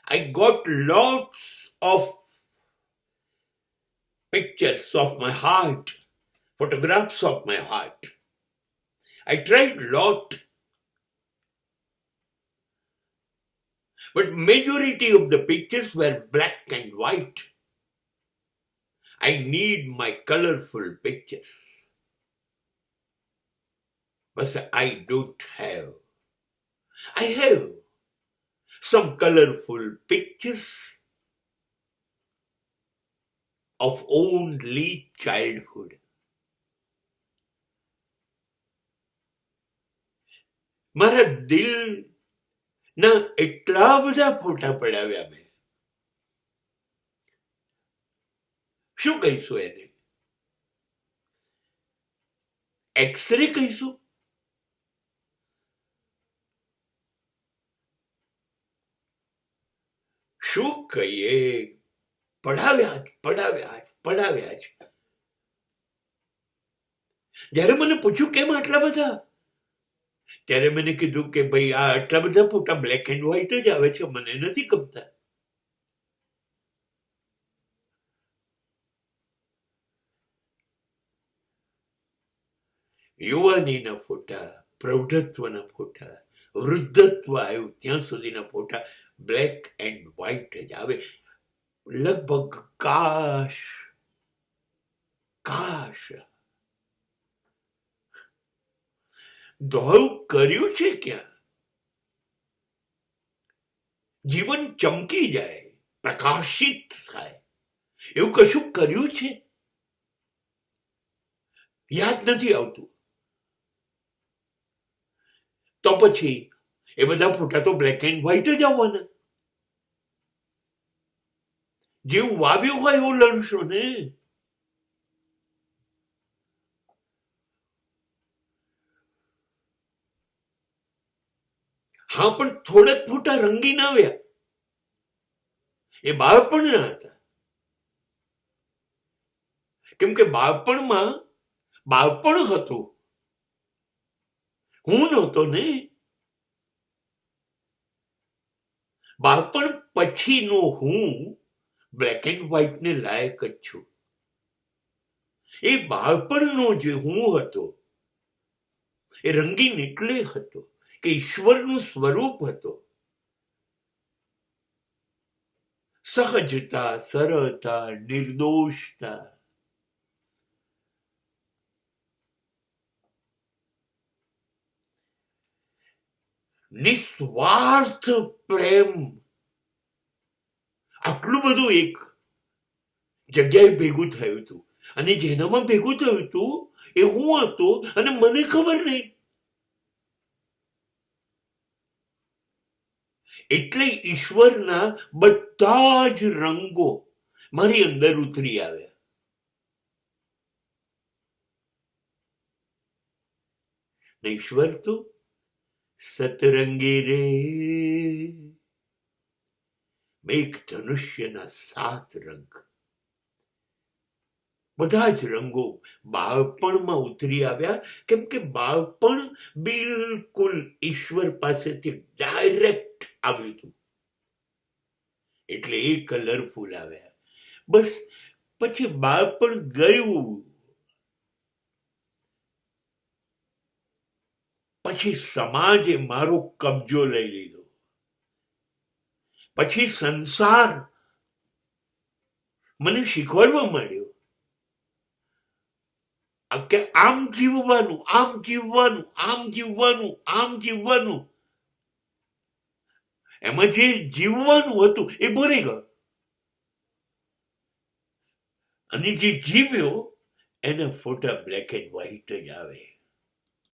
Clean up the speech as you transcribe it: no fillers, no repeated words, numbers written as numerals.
I got lots of pictures of my heart, photographs of my heart. I tried lot, but majority of the pictures were black and white. I need my colorful pictures, but I don't have. I have some colorful pictures of only childhood. મારા દિલના એટલા બધા ફોટા પડાવ્યા મેં. શું કહીશું એને? X ray કહીશું? શું કહીએ? પડાવ્યા જ. જ્યારે મને પૂછ્યું કેમ આટલા બધા, ત્યારે મને કીધું કે ભાઈ આ આટલા બધા ફોટા બ્લેક એન્ડ વ્હાઈટ જ આવે છે, મને નથી ગમતા. યુવાનીના ફોટા, પ્રૌઢત્વના ફોટા, વૃદ્ધત્વ આવ્યું ત્યાં સુધીના ફોટા બ્લેક એન્ડ વ્હાઈટ જ આવે. લગભગ કાશ દોડું કર્યું છે ક્યાં? જીવન ચમકી જાય, પ્રકાશિત થાય, એવું કશું કર્યું છે? યાદ નથી આવતું. તો પછી એ બધા ફોટા તો બ્લેક એન્ડ વ્હાઈટ જ આવવાના. જેવું વાવ્યું હોય એવું લડશો ને. હા, પણ થોડાક ફોટા રંગીન આવ્યા, એ બાળપણના હતા. કેમ કે બાળપણમાં બાળપણ હતું, હું નહોતો ને. બાળપણ પછીનો હું બ્લેક એન્ડ વ્હાઈટ ને લાયક જ છું. એ બાળપણનો જે હું હતો એ રંગીન એટલે હતો કે ઈશ્વરનું સ્વરૂપ હતો. સહજતા, સરળતા, નિર્દોષતા. નિસ્વાર્થ પ્રેમ. આટલું બધું એક જગ્યાએ ભેગું થયું હતું, અને જેનામાં ભેગું થયું હતું એ હું હતો અને મને ખબર નહીં. એટલે ઈશ્વરના બધા જ રંગો મારી અંદર ઉતરી આવ્યા. ને ઈશ્વર તો સતરંગી રે, મેઘ ધનુષ્યના 7 રંગ. બધા જ રંગો બાળપણમાં ઉતરી આવ્યા, કેમ કે બાળપણ બિલકુલ ઈશ્વર પાસેથી ડાયરેક્ટ આવ્યું હતું, એટલે એ કલરફુલ આવ્યા. બસ પછી બાળપણ ગયું, પછી સમાજે મારો કબજો લઈ લીધો, પછી સંસાર મને શીખવાડવા માંડ્યો કે આમ જીવવાનું, આમ જીવવાનું, આમ જીવવાનું, આમ જીવવાનું. એમાં જે જીવવાનું હતું એ ભૂલી ગયો, અને જે જીવ્યો એના ફોટા બ્લેક એન્ડ વ્હાઈટ જ આવે.